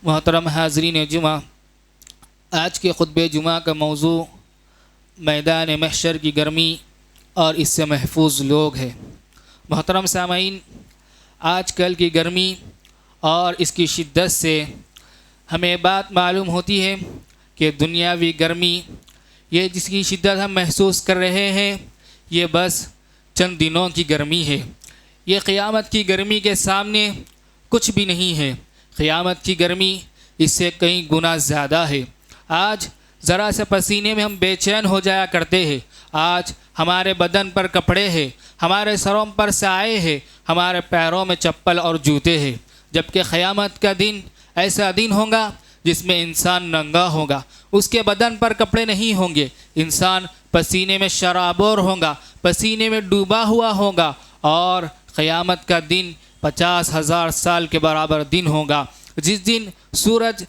محترم حاضرین جمعہ، آج کے خطبہ جمعہ کا موضوع میدان محشر کی گرمی اور اس سے محفوظ لوگ ہے۔ محترم سامعین، آج کل کی گرمی اور اس کی شدت سے ہمیں بات معلوم ہوتی ہے کہ دنیاوی گرمی، یہ جس کی شدت ہم محسوس کر رہے ہیں، یہ بس چند دنوں کی گرمی ہے۔ یہ قیامت کی گرمی کے سامنے کچھ بھی نہیں ہے۔ قیامت کی گرمی اس سے کئی گنا زیادہ ہے۔ آج ذرا سے پسینے میں ہم بے چین ہو جایا کرتے ہیں۔ آج ہمارے بدن پر کپڑے ہیں، ہمارے سروں پر سائے ہیں، ہمارے پیروں میں چپل اور جوتے ہیں، جبکہ قیامت کا دن ایسا دن ہوگا جس میں انسان ننگا ہوگا، اس کے بدن پر کپڑے نہیں ہوں گے، انسان پسینے میں شرابور ہوگا، پسینے میں ڈوبا ہوا ہوگا، اور قیامت کا دن 50,000 سال کے برابر دن ہوگا، جس دن سورج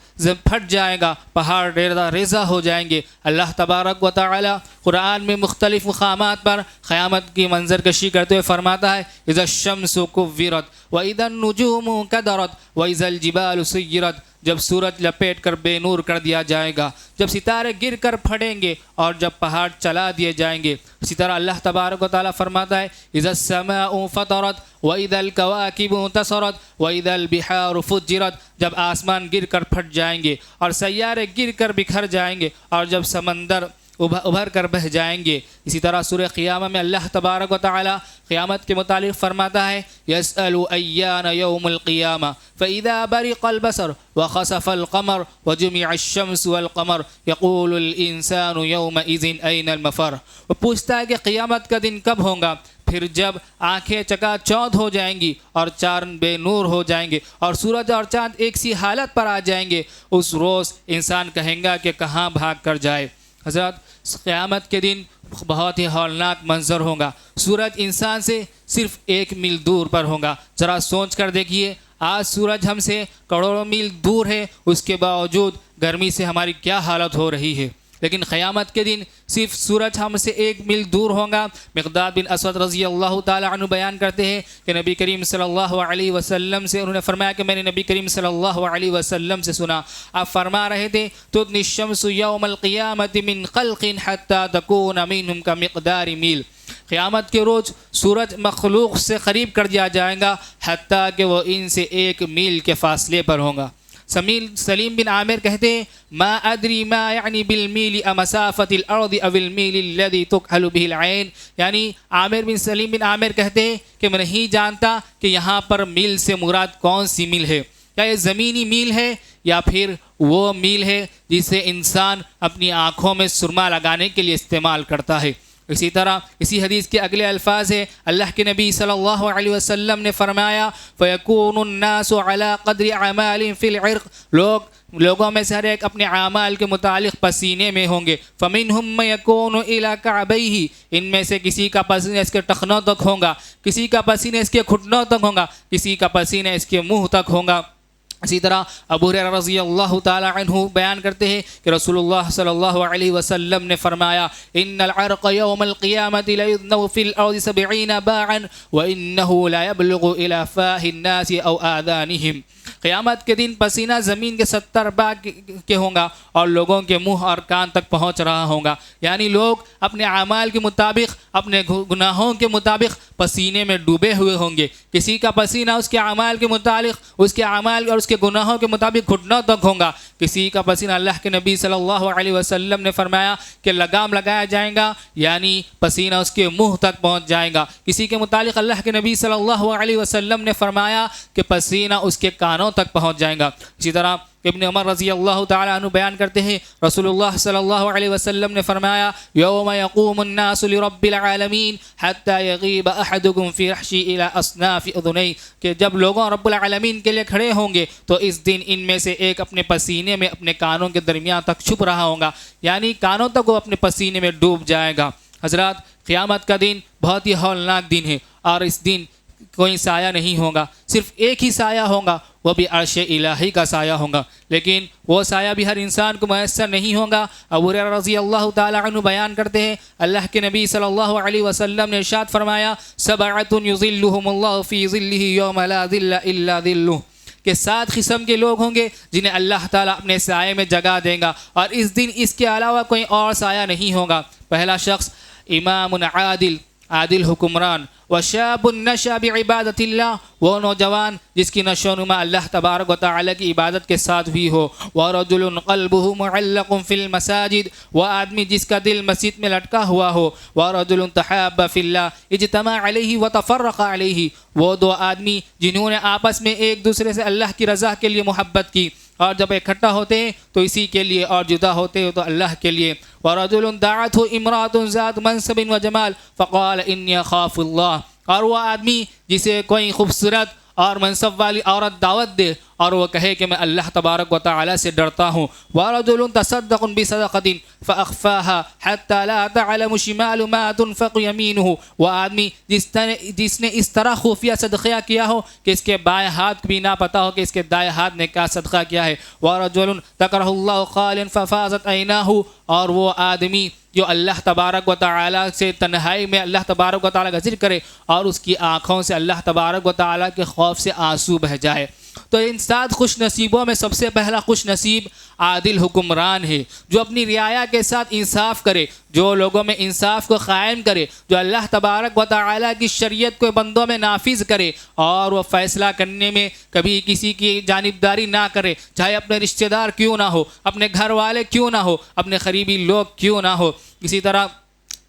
پھٹ جائے گا، پہاڑ ریزہ ہو جائیں گے۔ اللہ تبارک و تعالی قرآن میں مختلف مقامات پر قیامت کی منظر کشی کرتے ہوئے فرماتا ہے: اذا الشمس کورت واذا النجوم کدرت واذا الجبال سیرت، جب سورج لپیٹ کر بے نور کر دیا جائے گا، جب ستارے گر کر پھٹیں گے، اور جب پہاڑ چلا دیے جائیں گے۔ اسی طرح اللہ تبارک و تعالیٰ فرماتا ہے: اذا السماء فطرت واذا الكواكب انتصرت واذا البحار فجرت، جب آسمان گر کر پھٹ جائیں گے اور سیارے گر کر بکھر جائیں گے، اور جب سمندر ابھر کر بہہ جائیں گے۔ اسی طرح سورہ قیامہ میں اللہ تبارک و تعالی قیامت کے متعلق فرماتا ہے: یسأل ایان یوم القیامہ فاذا برق البصر وخسف القمر وجمع الشمس والقمر یقول الانسان یومئذ این المفر، وہ پوچھتا ہے کہ قیامت کا دن کب ہوگا؟ پھر جب آنکھیں چکا چوندھ ہو جائیں گی اور چاند بے نور ہو جائیں گے اور سورج اور چاند ایک سی حالت پر آ جائیں گے، اس روز انسان کہیں گا کہ کہاں بھاگ کر جائے۔ حضرات، قیامت کے دن بہت ہی ہولناک منظر ہوگا۔ سورج انسان سے صرف 1 میل دور پر ہوگا۔ ذرا سوچ کر دیکھیے، آج سورج ہم سے کروڑوں میل دور ہے، اس کے باوجود گرمی سے ہماری کیا حالت ہو رہی ہے۔ لیکن قیامت کے دن صرف سورج ہم سے 1 میل دور ہوگا۔ مقداد بن اسود رضی اللہ تعالی عنہ بیان کرتے ہیں کہ نبی کریم صلی اللہ علیہ وسلم سے انہوں نے فرمایا کہ میں نے نبی کریم صلی اللہ علیہ وسلم سے سنا، آپ فرما رہے تھے: تدنی الشمس یوم القیامت من خلق حتی تکون منہم کمقدار میل، قیامت کے روز سورج مخلوق سے قریب کر دیا جائے گا حتیٰ کہ وہ ان سے 1 میل کے فاصلے پر ہوگا۔ سلیم بن عامر کہتے ہیں: ما ادری ما یعنی بالمیل امسافت الارض او المیل الذي تکحل به العین، یعنی سلیم بن عامر کہتے ہیں کہ میں نہیں جانتا کہ یہاں پر میل سے مراد کون سی میل ہے، کیا یہ زمینی میل ہے یا پھر وہ میل ہے جسے انسان اپنی آنکھوں میں سرما لگانے کے لیے استعمال کرتا ہے۔ اسی طرح اسی حدیث کے اگلے الفاظ ہیں، اللہ کے نبی صلی اللہ علیہ وسلم نے فرمایا: فَيَكُونُ النَّاسُ عَلَىٰ قَدْرِ عَمَالٍ فِي الْعِرْقِ، لوگوں میں سے ہر ایک اپنے اعمال کے متعلق پسینے میں ہوں گے۔ فَمِنْهُمْ مَن يَكُونُ إِلَىٰ كَعْبَيْهِ، ان میں سے کسی کا پسینہ اس کے ٹخنوں تک ہوگا، کسی کا پسینہ اس کے گھٹنوں تک ہوگا، کسی کا پسینہ اس کے منہ تک ہوگا۔ اسی طرح ابو ہریرہ رضی اللہ تعالی عنہ بیان کرتے ہیں کہ رسول اللہ صلی اللہ علیہ وسلم نے فرمایا: ان العرق یوم القیامت لیذنو فی الارض 70 باعا وانه لا يبلغ الى فاه الناس او آذانهم، قیامت کے دن پسینہ زمین کے 70 باغ کے ہوں گا اور لوگوں کے منہ اور کان تک پہنچ رہا ہوگا، یعنی لوگ اپنے اعمال کے مطابق، اپنے گناہوں کے مطابق پسینے میں ڈوبے ہوئے ہوں گے۔ کسی کا پسینہ اس کے اعمال کے متعلق، اس کے اعمال اور اس کے گناہوں کے مطابق گھٹنوں تک ہوگا، کسی کا پسینہ، اللہ کے نبی صلی اللہ علیہ وسلم نے فرمایا کہ لگام لگایا جائے گا، یعنی پسینہ اس کے منہ تک پہنچ جائے گا۔ کسی کے متعلق اللہ کے نبی صلی اللہ علیہ وسلم نے فرمایا کہ پسینہ اس کے کانوں تک پہنچ جائے گا۔ اسی طرح ابن عمر رضی اللہ تعالی عنہ بیان کرتے ہیں، رسول اللہ صلی اللہ علیہ وسلم نے فرمایا: یوم یقوم الناس لرب العالمین حتی یغیب احدکم فی رحشی الی اصناف اذنی، کہ جب لوگوں رب العالمین کے لیے کھڑے ہوں گے تو اس دن ان میں سے ایک اپنے پسینے میں اپنے کانوں کے درمیان تک چھپ رہا ہوگا، یعنی کانوں تک وہ اپنے پسینے میں ڈوب جائے گا۔ حضرات، قیامت کا دن بہت ہی ہولناک دن ہے، اور اس دن کوئی سایہ نہیں ہوگا، صرف ایک ہی سایہ ہوگا، وہ بھی عرش الہی کا سایہ ہوگا، لیکن وہ سایہ بھی ہر انسان کو میسر نہیں ہوگا۔ ابو ہریرہ رضی اللہ تعالی عنہ بیان کرتے ہیں، اللہ کے نبی صلی اللہ علیہ وسلم نے ارشاد فرمایا: سبعۃ یظلھم اللہ فی ظلہ یوم لا ظل الا ظلہ، کہ 7 قسم کے لوگ ہوں گے جنہیں اللہ تعالیٰ اپنے سائے میں جگہ دیں گا، اور اس دن اس کے علاوہ کوئی اور سایہ نہیں ہوگا۔ پہلا شخص امام عادل حکمران، وشاب نشأ بعبادت اللہ، وہ نوجوان جس کی نشو و نما اللہ تبارک و تعالیٰ کی عبادت کے ساتھ ہوئی ہو، ورجل قلبہ معلق فی المساجد، وہ آدمی جس کا دل مسجد میں لٹکا ہوا ہو، ورجل تحاب فی اللہ اجتمع علیہ وتفرق علیہ، وہ 2 آدمی جنہوں نے آپس میں ایک دوسرے سے اللہ کی رضا کے لیے محبت کی، اور جب اکٹھا ہوتے ہیں تو اسی کے لیے، اور جدا ہوتے ہیں تو اللہ کے لیے۔ وَرَجُلٌ دَعَتْهُ امرأة ذات منصب وجمال فقال انی اخاف اللہ، اور وہ آدمی جسے کوئی خوبصورت اور منصب والی عورت دعوت دے اور وہ کہے کہ میں اللہ تبارک و تعالیٰ سے ڈرتا ہوں۔ وَرَجُلٌ تَصَدَّقٌ بِصَدَقَةٍ فَأَخْفَاهَا حَتَّى لَا تَعْلَمُ شِمَالُ مَا تُنْفِقُ يَمِينُهُ، وہ آدمی جس نے اس طرح خفیہ صدقہ کیا ہو کہ اس کے بائیں ہاتھ بھی نہ پتہ ہو کہ اس کے دائیں ہاتھ نے کیا صدقہ کیا ہے۔ وَرَجُلٌ ذَكَرَهُ اللَّهُ خَالٍ فَفَاضَتْ عَيْنَاهُ، اور وہ آدمی جو اللہ تبارک و تعالیٰ سے تنہائی میں اللہ تبارک و تعالیٰ کا ذکر کرے اور اس کی آنکھوں سے اللہ تبارک و تعالیٰ کے خوف سے آنسو بہہ جائے۔ تو ان 7 خوش نصیبوں میں سب سے پہلا خوش نصیب عادل حکمران ہے، جو اپنی رعایا کے ساتھ انصاف کرے، جو لوگوں میں انصاف کو قائم کرے، جو اللہ تبارک و تعالیٰ کی شریعت کو بندوں میں نافذ کرے، اور وہ فیصلہ کرنے میں کبھی کسی کی جانبداری نہ کرے، چاہے اپنے رشتہ دار کیوں نہ ہو، اپنے گھر والے کیوں نہ ہو، اپنے قریبی لوگ کیوں نہ ہو۔ اسی طرح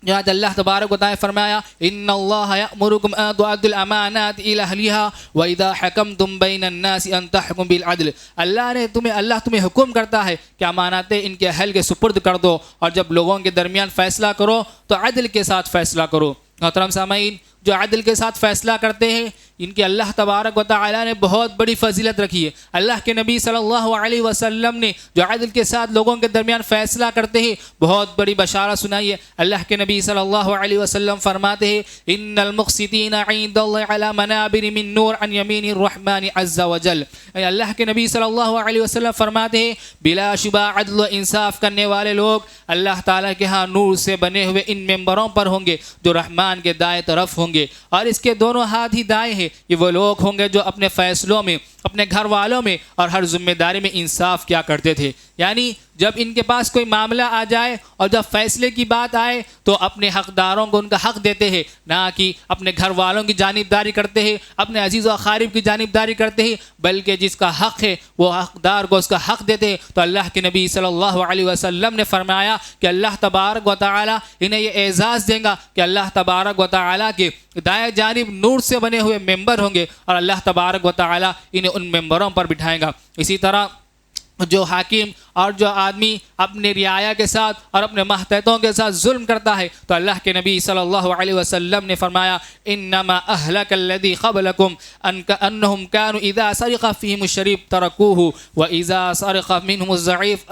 جہاں اللہ تبارک و تعالیٰ فرمایا ان اللہ یأمرکم ان تؤدوا الامانات الی اہلھا واذا حکمتم بین الناس ان تحکموا بالعدل، اللہ تمہیں حکم کرتا ہے کہ امانتیں ان کے اہل کے سپرد کر دو، اور جب لوگوں کے درمیان فیصلہ کرو تو عدل کے ساتھ فیصلہ کرو۔ محترم سامعین، جو عدل کے ساتھ فیصلہ کرتے ہیں ان کی اللہ تبارک و تعالیٰ نے بہت بڑی فضیلت رکھی ہے۔ اللہ کے نبی صلی اللہ علیہ وسلم نے جو عدل کے ساتھ لوگوں کے درمیان فیصلہ کرتے ہیں بہت بڑی بشارت سنائی ہے۔ اللہ کے نبی صلی اللہ علیہ وسلم فرماتے ہیں ان المقسطین عند اللہ علی منابر من نور عن یمین الرحمن عز وجل، اللہ کے نبی صلی اللہ علیہ وسلم فرماتے ہیں بلا شبہ عدل و انصاف کرنے والے لوگ اللہ تعالیٰ کے ہاں نور سے بنے ہوئے ان ممبروں پر ہوں گے جو رحمان کے دائیں طرف ہوں گے، اور اس کے دونوں ہاتھ ہی دائیں ہیں۔ یہ وہ لوگ ہوں گے جو اپنے فیصلوں میں، اپنے گھر والوں میں اور ہر ذمہ داری میں انصاف کیا کرتے تھے، یعنی جب ان کے پاس کوئی معاملہ آ جائے اور جب فیصلے کی بات آئے تو اپنے حقداروں کو ان کا حق دیتے ہیں، نہ کہ اپنے گھر والوں کی جانبداری کرتے ہیں، اپنے عزیز و اقارب کی جانبداری کرتے ہیں، بلکہ جس کا حق ہے وہ حقدار کو اس کا حق دیتے ہیں۔ تو اللہ کے نبی صلی اللہ علیہ وسلم نے فرمایا کہ اللہ تبارک و تعالیٰ انہیں یہ اعزاز دیں گا کہ اللہ تبارک و تعالیٰ کے دائیں جانب نور سے بنے ہوئے ممبر ہوں گے، اور اللہ تبارک و تعالیٰ انہیں ان ممبروں پر بٹھائیں گا۔ اسی طرح جو حاکم اور جو آدمی اپنے رعایا کے ساتھ اور اپنے ماتحتوں کے ساتھ ظلم کرتا ہے تو اللہ کے نبی صلی اللہ علیہ وسلم نے فرمایا انما اہلک الذی قبلکم انہم کانوا اذا سرق فیہم الشریف ترکوہ واذا سرق منہم الضعیف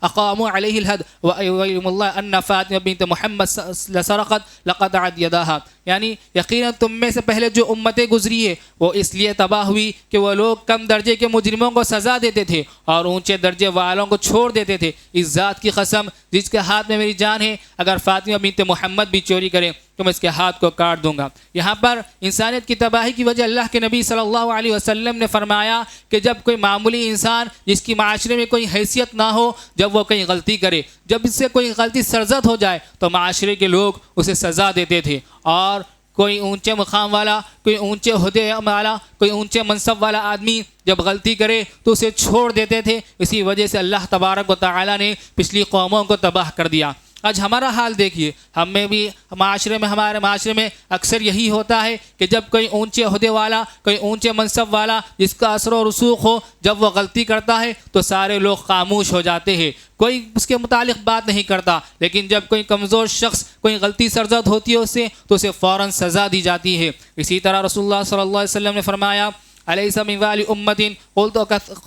اقاموا علیہ الحد وَأَيُّمُ اللَّهِ أَنَّ فاطمہ بنت محمد لسرقت لقطعت یداہا، یعنی یقیناً تم میں سے پہلے جو امتیں گزری ہے وہ اس لیے تباہ ہوئی کہ وہ لوگ کم درجے کے مجرموں کو سزا دیتے تھے اور اونچے درجے والوں کو چھوڑ دیتے تھے۔ اس ذات کی قسم جس کے ہاتھ میں میری جان ہے، اگر فاطمہ بنت محمد بھی چوری کرے تو میں اس کے ہاتھ کو کاٹ دوں گا۔ یہاں پر انسانیت کی تباہی کی وجہ اللہ کے نبی صلی اللہ علیہ وسلم نے فرمایا کہ جب کوئی معمولی انسان جس کی معاشرے میں کوئی حیثیت نہ ہو، جب وہ کہیں غلطی کرے، جب اس سے کوئی غلطی سرزد ہو جائے تو معاشرے کے لوگ اسے سزا دیتے تھے، اور کوئی اونچے مقام والا، کوئی اونچے عہدے والا، کوئی اونچے منصب والا آدمی جب غلطی کرے تو اسے چھوڑ دیتے تھے۔ اسی وجہ سے اللہ تبارک و تعالیٰ نے پچھلی قوموں کو تباہ کر دیا۔ آج ہمارا حال دیکھیے، ہمارے معاشرے میں اکثر یہی ہوتا ہے کہ جب کوئی اونچے عہدے والا، کوئی اونچے منصب والا جس کا اثر و رسوخ ہو، جب وہ غلطی کرتا ہے تو سارے لوگ خاموش ہو جاتے ہیں، کوئی اس کے متعلق بات نہیں کرتا، لیکن جب کوئی کمزور شخص کوئی غلطی سرزد ہوتی ہے اس سے تو اسے فوراً سزا دی جاتی ہے۔ اسی طرح رسول اللہ صلی اللہ علیہ وسلم نے فرمایا الیس من والی امت قلت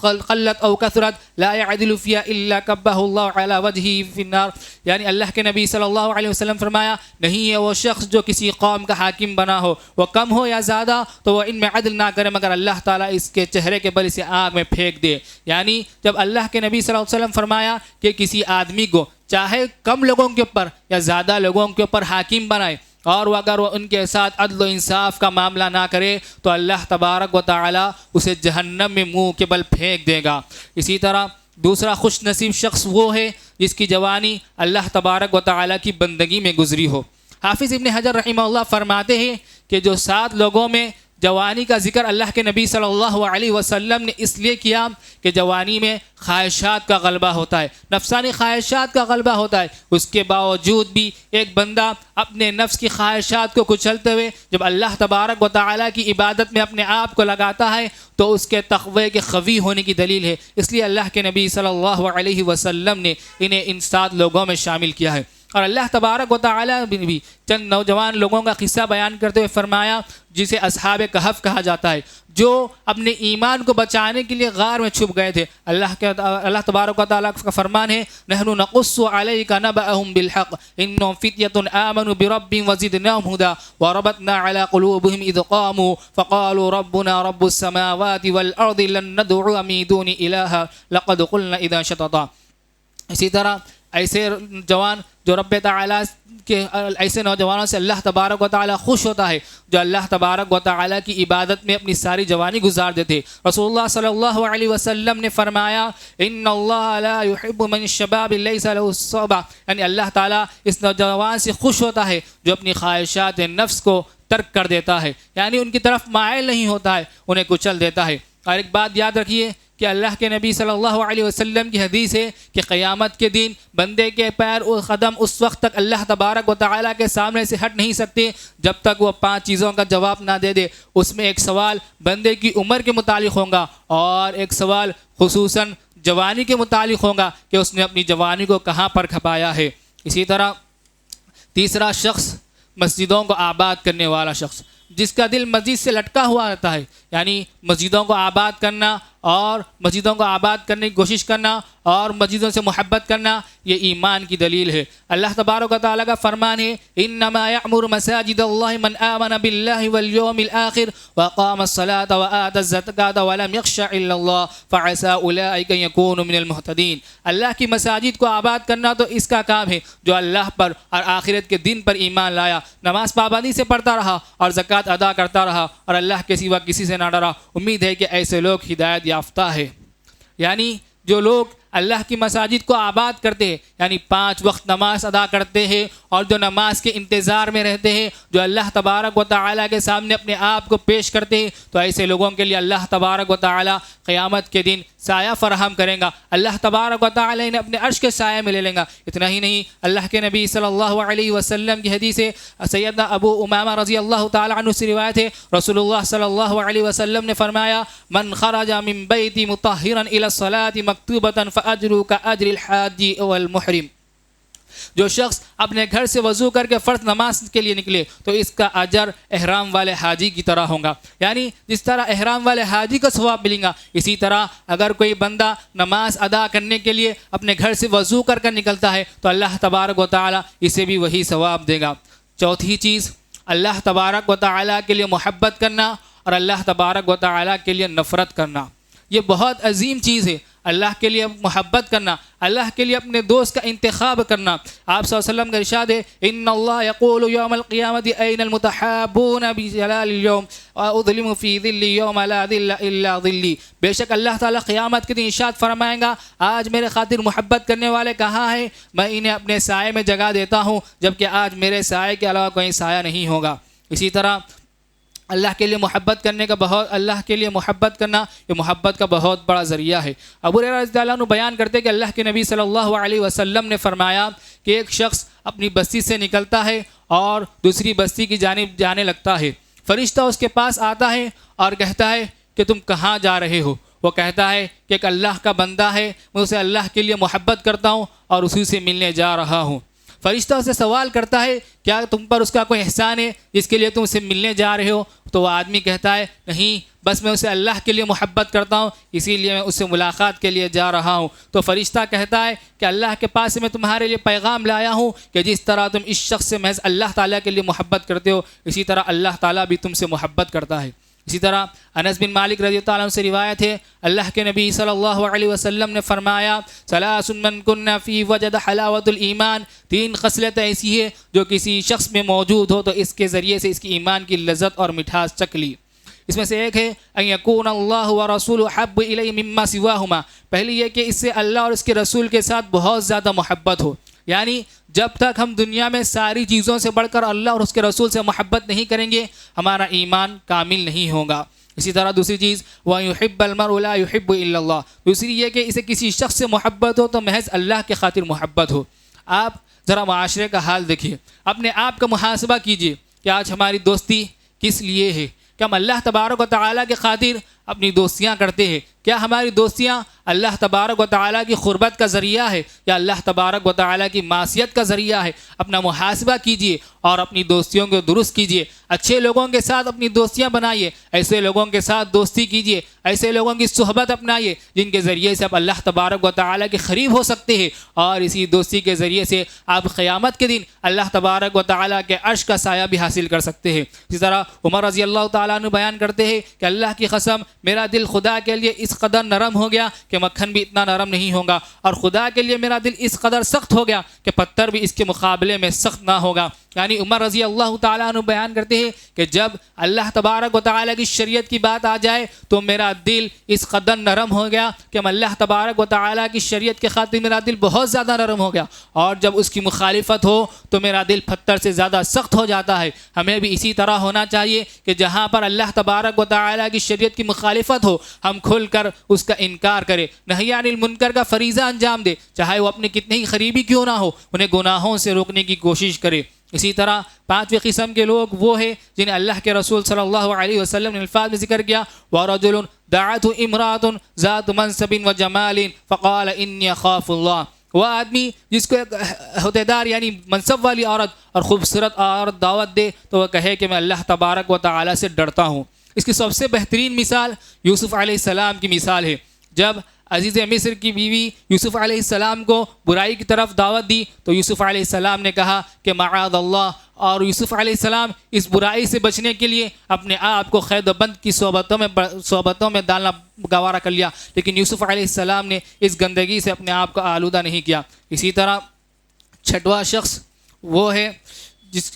قلت او کثرت لا يعدل فيها الا كبه الله على وجهه في النار، یعنی اللہ کے نبی صلی اللہ علیہ وسلم فرمایا نہیں ہے وہ شخص جو کسی قوم کا حاکم بنا ہو، وہ کم ہو یا زیادہ، تو وہ ان میں عدل نہ کرے مگر اللہ تعالیٰ اس کے چہرے کے بل اسے آگ میں پھینک دے۔ یعنی جب اللہ کے نبی صلی اللہ علیہ وسلم فرمایا کہ کسی آدمی کو چاہے کم لوگوں کے اوپر یا زیادہ لوگوں کے اوپر حاکم بنائے، اور اگر وہ ان کے ساتھ عدل و انصاف کا معاملہ نہ کرے تو اللہ تبارک و تعالی اسے جہنم میں منہ کے بل پھینک دے گا۔ اسی طرح دوسرا خوش نصیب شخص وہ ہے جس کی جوانی اللہ تبارک و تعالی کی بندگی میں گزری ہو۔ حافظ ابن حجر رحمہ اللہ فرماتے ہیں کہ جو 7 لوگوں میں جوانی کا ذکر اللہ کے نبی صلی اللہ علیہ وسلم نے اس لیے کیا کہ جوانی میں خواہشات کا غلبہ ہوتا ہے، نفسانی خواہشات کا غلبہ ہوتا ہے۔ اس کے باوجود بھی ایک بندہ اپنے نفس کی خواہشات کو کچلتے ہوئے جب اللہ تبارک و تعالیٰ کی عبادت میں اپنے آپ کو لگاتا ہے تو اس کے تقوی کے قوی ہونے کی دلیل ہے۔ اس لیے اللہ کے نبی صلی اللہ علیہ وسلم نے انہیں ان 7 لوگوں میں شامل کیا ہے۔ اور اللہ تبارک و تعالیٰ بھی چند نوجوان لوگوں کا قصہ بیان کرتے ہوئے فرمایا جسے اصحاب کہف کہا جاتا ہے، جو اپنے ایمان کو بچانے کے لیے غار میں چھپ گئے تھے۔ اللہ تبارک و تعالیٰ کا فرمان ہے نحن نقص علیک نبأهم بالحق انهم فتية آمنوا بربهم وزدناهم هدى وربطنا على قلوبهم اذ قاموا فقالوا ربنا رب السماوات والارض لن ندعو من دونه الها لقد قلنا اذا شططا۔ اسی طرح ایسے جوان جو رب تعالیٰ کے ایسے نوجوانوں سے اللہ تبارک و تعالیٰ خوش ہوتا ہے جو اللہ تبارک و تعالیٰ کی عبادت میں اپنی ساری جوانی گزار دیتے۔ رسول اللہ صلی اللہ علیہ وسلم نے فرمایا ان اللہ لا يحب من الشباب لیس له الصبا، یعنی اللہ تعالیٰ اس نوجوان سے خوش ہوتا ہے جو اپنی خواہشات نفس کو ترک کر دیتا ہے، یعنی ان کی طرف مائل نہیں ہوتا ہے، انہیں کچل دیتا ہے۔ اور ایک بات یاد رکھیے کہ اللہ کے نبی صلی اللہ علیہ وسلم کی حدیث ہے کہ قیامت کے دن بندے کے پیر اور قدم اس وقت تک اللہ تبارک و تعالیٰ کے سامنے سے ہٹ نہیں سکتے جب تک وہ 5 چیزوں کا جواب نہ دے دے۔ اس میں ایک سوال بندے کی عمر کے متعلق ہوگا اور ایک سوال خصوصاً جوانی کے متعلق ہوگا کہ اس نے اپنی جوانی کو کہاں پر کھپایا ہے۔ اسی طرح تیسرا شخص مسجدوں کو آباد کرنے والا شخص، جس کا دل مسجد سے لٹکا ہوا رہتا ہے، یعنی مسجدوں کو آباد کرنا اور مسجدوں کو آباد کرنے کی کوشش کرنا اور مسجدوں سے محبت کرنا، یہ ایمان کی دلیل ہے۔ اللہ تبارک و تعالیٰ کا فرمان ہے انما یعمر مساجد اللہ من آمن باللہ والیوم الآخر واقام الصلاة وآت الزکاة ولم یخش الا اللہ فعسى اولئک ان یکونوا من المہتدین۔ اللہ کی مساجد کو آباد کرنا تو اس کا کام ہے جو اللہ پر اور آخرت کے دن پر ایمان لایا، نماز پابندی سے پڑھتا رہا اور زکوٰۃ ادا کرتا رہا اور اللہ کے سوا کسی سے نہ ڈرا۔ امید ہے کہ ایسے لوگ ہدایت یافتہ ہے۔ یعنی جو لوگ اللہ کی مساجد کو آباد کرتے ہیں، یعنی 5 وقت نماز ادا کرتے ہیں اور جو نماز کے انتظار میں رہتے ہیں، جو اللہ تبارک و تعالیٰ کے سامنے اپنے آپ کو پیش کرتے ہیں، تو ایسے لوگوں کے لیے اللہ تبارک و تعالیٰ قیامت کے دن سایہ فراہم کریں گا۔ اللہ تبارک و تعالیٰ انہیں اپنے عرش کے سائے میں لے لیں گا۔ اتنا ہی نہیں، اللہ کے نبی صلی اللہ علیہ وسلم کی حدیث ہے، سیدنا ابو امامہ رضی اللہ تعالیٰ عنہ سے روایت ہے، رسول اللہ صلی اللہ علیہ وسلم نے فرمایا من خرج من بیتی مطہرا الی الصلاۃ مکتوبۃ فاجرہ کاجر الحاج والمحرم۔ جو شخص اپنے گھر سے وضو کر کے فرض نماز کے لیے نکلے تو اس کا اجر احرام والے حاجی کی طرح ہوگا، یعنی جس طرح احرام والے حاجی کا ثواب ملے گا، اسی طرح اگر کوئی بندہ نماز ادا کرنے کے لیے اپنے گھر سے وضو کر کر نکلتا ہے تو اللہ تبارک و تعالیٰ اسے بھی وہی ثواب دے گا۔ چوتھی چیز، اللہ تبارک و تعالیٰ کے لیے محبت کرنا اور اللہ تبارک و تعالیٰ کے لیے نفرت کرنا، یہ بہت عظیم چیز ہے۔ اللہ کے لیے محبت کرنا، اللہ کے لیے اپنے دوست کا انتخاب کرنا۔ آپ صلی اللہ علیہ وسلم کا ارشاد ہے ان اللہ یقول یوم القیامت این المتحابون بجلال اليوم واظلم فی ظلی یوم لا ظل الا ظلی۔ بے شک اللہ تعالیٰ قیامت کے دن ارشاد فرمائیں گا آج میرے خاطر محبت کرنے والے کہاں ہیں، میں انہیں اپنے سائے میں جگہ دیتا ہوں جبکہ آج میرے سائے کے علاوہ کوئی سایہ نہیں ہوگا۔ اسی طرح اللہ کے لیے محبت کرنے کا اللہ کے لیے محبت کرنا یہ محبت کا بہت بڑا ذریعہ ہے۔ ابو ہریرہ رضی اللہ عنہ بیان کرتے کہ اللہ کے نبی صلی اللہ علیہ وسلم نے فرمایا کہ ایک شخص اپنی بستی سے نکلتا ہے اور دوسری بستی کی جانب جانے لگتا ہے، فرشتہ اس کے پاس آتا ہے اور کہتا ہے کہ تم کہاں جا رہے ہو؟ وہ کہتا ہے کہ ایک اللہ کا بندہ ہے، میں اسے اللہ کے لیے محبت کرتا ہوں اور اسی سے ملنے جا رہا ہوں۔ فرشتہ اسے سوال کرتا ہے کیا تم پر اس کا کوئی احسان ہے جس کے لیے تم اسے ملنے جا رہے ہو؟ تو وہ آدمی کہتا ہے نہیں، بس میں اسے اللہ کے لیے محبت کرتا ہوں اسی لیے میں اس سے ملاقات کے لیے جا رہا ہوں۔ تو فرشتہ کہتا ہے کہ اللہ کے پاس سے میں تمہارے لیے پیغام لایا ہوں کہ جس طرح تم اس شخص سے محض اللہ تعالیٰ کے لیے محبت کرتے ہو اسی طرح اللہ تعالیٰ بھی تم سے محبت کرتا ہے۔ اسی طرح انس بن مالک رضی اللہ عنہ سے روایت ہے، اللہ کے نبی صلی اللہ علیہ وسلم نے فرمایا ثلاث من کن فی وجد حلاوت الایمان، 3 خصلت ایسی ہے جو کسی شخص میں موجود ہو تو اس کے ذریعے سے اس کی ایمان کی لذت اور مٹھاس چکھ لی۔ اس میں سے ایک ہے ان یکون اللہ ورسولہ احب الیہ مما سواہما، پہلی یہ کہ اس سے اللہ اور اس کے رسول کے ساتھ بہت زیادہ محبت ہو، یعنی جب تک ہم دنیا میں ساری چیزوں سے بڑھ کر اللہ اور اس کے رسول سے محبت نہیں کریں گے ہمارا ایمان کامل نہیں ہوگا۔ اسی طرح دوسری چیز وَيُحِبَّ الْمَرْءُ لَا يُحِبُّ إِلَّا اللَّهُ، دوسری یہ کہ اسے کسی شخص سے محبت ہو تو محض اللہ کے خاطر محبت ہو۔ آپ ذرا معاشرے کا حال دیکھیے، اپنے آپ کا محاسبہ کیجیے کہ آج ہماری دوستی کس لیے ہے؟ کیا ہم اللہ تبارک و تعالیٰ کے خاطر اپنی دوستیاں کرتے ہیں؟ کیا ہماری دوستیاں اللہ تبارک و تعالیٰ کی قربت کا ذریعہ ہے یا اللہ تبارک و تعالیٰ کی معصیت کا ذریعہ ہے؟ اپنا محاسبہ کیجیے اور اپنی دوستیوں کو درست کیجیے، اچھے لوگوں کے ساتھ اپنی دوستیاں بنائیے، ایسے لوگوں کے ساتھ دوستی کیجیے، ایسے لوگوں کی صحبت اپنائیے جن کے ذریعے سے آپ اللہ تبارک و تعالیٰ کے قریب ہو سکتے ہیں، اور اسی دوستی کے ذریعے سے آپ قیامت کے دن اللہ تبارک و تعالیٰ کے عرش کا سایہ بھی حاصل کر سکتے ہیں۔ اسی طرح عمر رضی اللہ تعالیٰ عنہ بیان کرتے ہیں کہ اللہ کی قسم میرا دل خدا کے لیے اس قدر نرم ہو گیا کہ مکھن بھی اتنا نرم نہیں ہوگا، اور خدا کے لیے میرا دل اس قدر سخت ہو گیا کہ پتھر بھی اس کے مقابلے میں سخت نہ ہوگا۔ یعنی عمر رضی اللہ تعالیٰ عنہ بیان کرتے ہیں کہ جب اللہ تبارک و تعالیٰ کی شریعت کی بات آ جائے تو میرا دل اس قدر نرم ہو گیا کہ اللہ تبارک و تعالیٰ کی شریعت کے خاطر میرا دل بہت زیادہ نرم ہو گیا، اور جب اس کی مخالفت ہو تو میرا دل پتھر سے زیادہ سخت ہو جاتا ہے۔ ہمیں بھی اسی طرح ہونا چاہیے کہ جہاں پر اللہ تبارک و تعالیٰ کی شریعت کی مخالفت ہو ہم کھل کر اس کا انکار کریں، نہی عن المنکر کا فریضہ انجام دے، چاہے وہ اپنے کتنے ہی قریبی کیوں نہ ہو، انہیں گناہوں سے روکنے کی کوشش کرے۔ اسی طرح 5ویں قسم کے لوگ وہ ہیں جنہیں اللہ کے رسول صلی اللہ علیہ وسلم نے الفاظ میں ذکر کیا وَرَجُلٌ دَعَتْهُ امْرَأَةٌ ذَاتُ مَنْصَبٍ وَجَمَالٍ فَقَالَ إِنِّي أَخَافُ اللَّهَ، وہ آدمی جس کو ایک عہدیدار یعنی منصب والی عورت اور خوبصورت عورت دعوت دے تو وہ کہے کہ میں اللہ تبارک و تعالیٰ سے ڈرتا ہوں۔ اس کی سب سے بہترین مثال یوسف علیہ السلام کی مثال ہے۔ جب عزیز مصر کی بیوی یوسف علیہ السلام کو برائی کی طرف دعوت دی تو یوسف علیہ السلام نے کہا کہ معاذ اللہ، اور یوسف علیہ السلام اس برائی سے بچنے کے لیے اپنے آپ کو قید و بند کی صحبتوں میں ڈالنا گوارا کر لیا، لیکن یوسف علیہ السلام نے اس گندگی سے اپنے آپ کو آلودہ نہیں کیا۔ اسی طرح 6واں شخص وہ ہے جس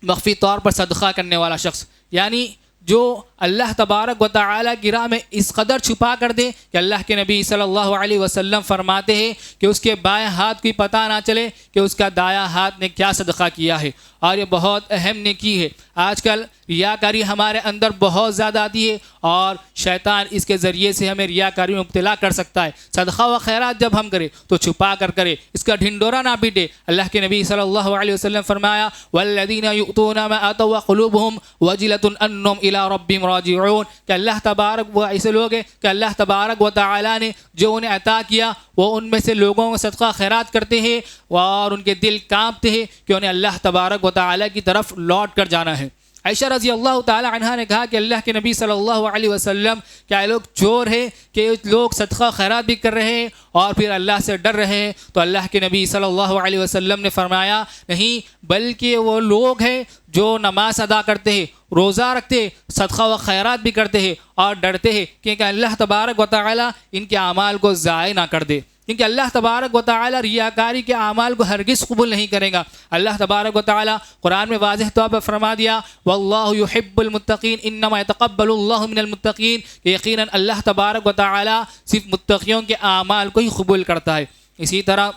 مخفی طور پر صدقہ کرنے والا شخص، یعنی جو اللہ تبارک و تعالیٰ کی راہ میں اس قدر چھپا کر دے کہ اللہ کے نبی صلی اللہ علیہ وسلم فرماتے ہیں کہ اس کے بائیں ہاتھ کو پتہ نہ چلے کہ اس کا دایاں ہاتھ نے کیا صدقہ کیا ہے، اور یہ بہت اہم نیکی ہے۔ آج کل ریاکاری ہمارے اندر بہت زیادہ آتی ہے اور شیطان اس کے ذریعے سے ہمیں ریاکاری میں مبتلا کر سکتا ہے۔ صدقہ و خیرات جب ہم کریں تو چھپا کر کریں، اس کا ڈھنڈورا نہ پیٹے۔ اللہ کے نبی صلی اللہ علیہ وسلم فرمایا والذین یؤتون ما آتوا وقلوبهم وجلة انهم الى ربهم راجعون، کہ اللہ تبارک وہ ایسے لوگ ہیں کہ اللہ تبارک و تعالیٰ نے جو انہیں عطا کیا وہ ان میں سے لوگوں کو صدقہ خیرات کرتے ہیں اور ان کے دل کانپتے ہیں کہ انہیں اللہ تبارک و تعالیٰ کی طرف لوٹ کر جانا ہے۔ عائشہ رضی اللہ تعالی عنہا نے کہا کہ اللہ کے نبی صلی اللہ علیہ وسلم کیا لوگ چور ہیں کہ لوگ صدقہ خیرات بھی کر رہے ہیں اور پھر اللہ سے ڈر رہے ہیں؟ تو اللہ کے نبی صلی اللہ علیہ وسلم نے فرمایا نہیں، بلکہ وہ لوگ ہیں جو نماز ادا کرتے ہیں، روزہ رکھتے ہیں، صدقہ و خیرات بھی کرتے ہیں اور ڈرتے ہیں کہ اللہ تبارک و تعالی ان کے اعمال کو ضائع نہ کر دے، کیونکہ اللہ تبارک و تعالی ریاکاری کے اعمال کو ہرگز قبول نہیں کرے گا۔ اللہ تبارک و تعالی قرآن میں واضح طور پر فرما دیا واللہ یحب المتقین انما یتقبل اللہ من المتقین، کہ یقیناً اللہ تبارک و تعالی صرف متقیوں کے اعمال کو ہی قبول کرتا ہے۔ اسی طرح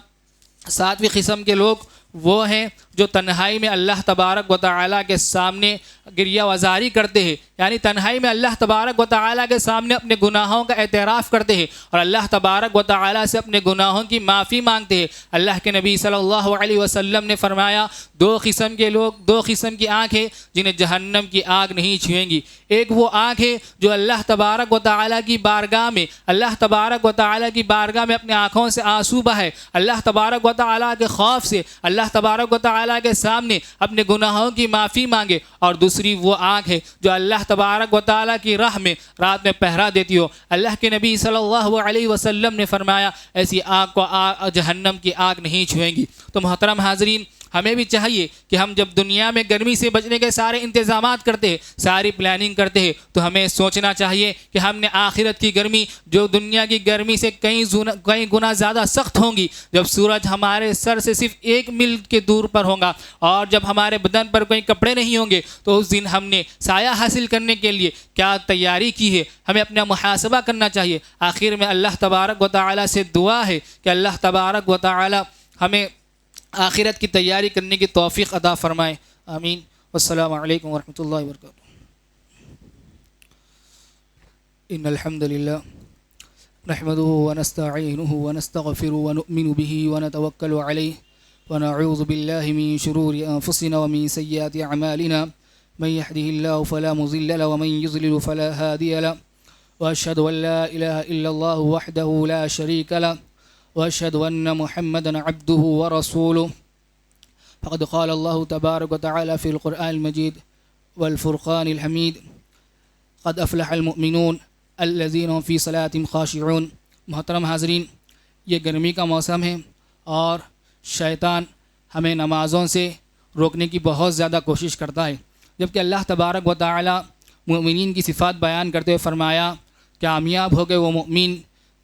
7ویں قسم کے لوگ وہ ہیں جو تنہائی میں اللہ تبارک و تعالیٰ کے سامنے گریہ وزاری کرتے ہیں، یعنی تنہائی میں اللہ تبارک و تعالیٰ کے سامنے اپنے گناہوں کا اعتراف کرتے ہیں اور اللہ تبارک و تعالیٰ سے اپنے گناہوں کی معافی مانگتے ہیں۔ اللہ کے نبی صلی اللہ علیہ وسلم نے فرمایا 2 قسم کے لوگ، 2 قسم کی آنکھ ہے جنہیں جہنم کی آگ نہیں چھوئیں گی۔ ایک وہ آنکھ ہے جو اللہ تبارک و تعالیٰ کی بارگاہ میں، اللہ تبارک و تعالیٰ کی بارگاہ میں اپنے آنکھوں سے آنسو بہائے، اللہ تبارک و تعالیٰ کے خوف سے اللہ تبارک و تعالیٰ کے سامنے اپنے گناہوں کی معافی مانگے، اور دوسری وہ آنکھ ہے جو اللہ تبارک و تعالیٰ کی راہ میں رات میں پہرا دیتی ہو۔ اللہ کے نبی صلی اللہ علیہ وسلم نے فرمایا ایسی آنکھ کو جہنم کی آگ نہیں چھوئیں گی۔ تو محترم حاضرین، ہمیں بھی چاہیے کہ ہم جب دنیا میں گرمی سے بچنے کے سارے انتظامات کرتے ہیں، ساری پلاننگ کرتے ہیں، تو ہمیں سوچنا چاہیے کہ ہم نے آخرت کی گرمی جو دنیا کی گرمی سے کئی گنا زیادہ سخت ہوں گی، جب سورج ہمارے سر سے صرف 1 میل کے دور پر ہوگا اور جب ہمارے بدن پر کوئی کپڑے نہیں ہوں گے، تو اس دن ہم نے سایہ حاصل کرنے کے لیے کیا تیاری کی ہے، ہمیں اپنا محاسبہ کرنا چاہیے۔ آخر میں اللہ تبارک و تعالی سے دعا ہے کہ اللہ تبارک و تعالی ہمیں آخرت کی تیاری کرنے کی توفیق عطا فرمائے، آمین۔ والسلام علیکم ورحمۃ اللہ وبرکاتہ۔ ان الحمد للہ نحمده ونستعینه ونستغفره ونؤمن به ونتوکل علیہ ونعوذ باللہ من شرور انفسنا ومن سیئات اعمالنا من يهده الله فلا مضل له ومن يضلل فلا هادي له واشهد ان لا اله الا الله وحده لا شريك له واشهد ان محمدا عبده ورسوله فقد قال الله تبارك وتعالى في القرآن المجيد والفرقان الحميد قد افلح المؤمنون الذين هم في صلاتهم خاشعون۔ محترم حاضرین، یہ گرمی کا موسم ہے اور شیطان ہمیں نمازوں سے روکنے کی بہت زیادہ کوشش کرتا ہے، جبکہ اللہ تبارک و تعالی مومنین کی صفات بیان کرتے ہوئے فرمایا کامیاب ہو گئے وہ مومن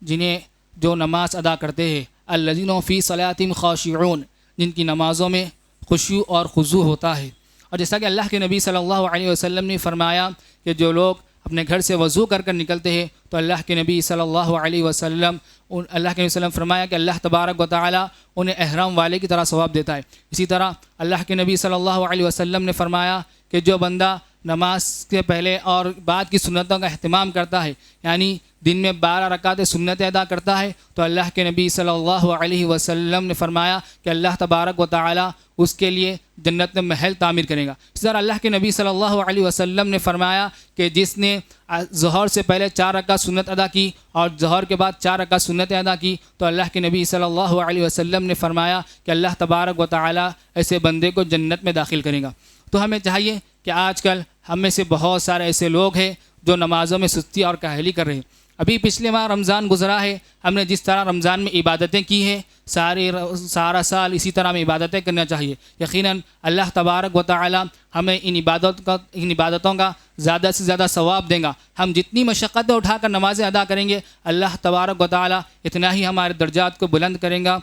جنہیں جو نماز ادا کرتے ہیں، الذین هم فی صلاتهم خاشعون، جن کی نمازوں میں خشوع اور خضوع ہوتا ہے۔ اور جیسا کہ اللہ کے نبی صلی اللہ علیہ وسلم نے فرمایا کہ جو لوگ اپنے گھر سے وضو کر کر نکلتے ہیں تو اللہ کے نبی صلی اللہ علیہ وسلم فرمایا کہ اللہ تبارک و تعالی انہیں احرام والے کی طرح ثواب دیتا ہے۔ اسی طرح اللہ کے نبی صلی اللہ علیہ وسلم نے فرمایا کہ جو بندہ نماز کے پہلے اور بعد کی سنتوں کا اہتمام کرتا ہے، یعنی دن میں 12 رکعتیں سنتیں ادا کرتا ہے، تو اللہ کے نبی صلی اللہ علیہ وسلم نے فرمایا کہ اللہ تبارک و تعالی اس کے لیے جنت میں محل تعمیر کرے گا۔ اس طرح اللہ کے نبی صلی اللہ علیہ وسلم نے فرمایا کہ جس نے ظہر سے پہلے 4 رکعت سنت ادا کی اور ظہر کے بعد 4 رکعت سنتیں ادا کی، تو اللہ کے نبی صلی اللہ علیہ وسلم نے فرمایا کہ اللہ تبارک و تعالی ایسے بندے کو جنت میں داخل کرے گا۔ تو ہمیں چاہیے کہ آج کل ہم میں سے بہت سارے ایسے لوگ ہیں جو نمازوں میں سستی اور کاہلی کر رہے ہیں۔ ابھی پچھلے ماہ رمضان گزرا ہے، ہم نے جس طرح رمضان میں عبادتیں کی ہیں سارا سال اسی طرح ہمیں عبادتیں کرنا چاہیے۔ یقیناً اللہ تبارک و تعالی ہمیں ان عبادتوں کا زیادہ سے زیادہ ثواب دیں گا۔ ہم جتنی مشقتیں اٹھا کر نمازیں ادا کریں گے، اللہ تبارک و تعالی اتنا ہی ہمارے درجات کو بلند کریں گا۔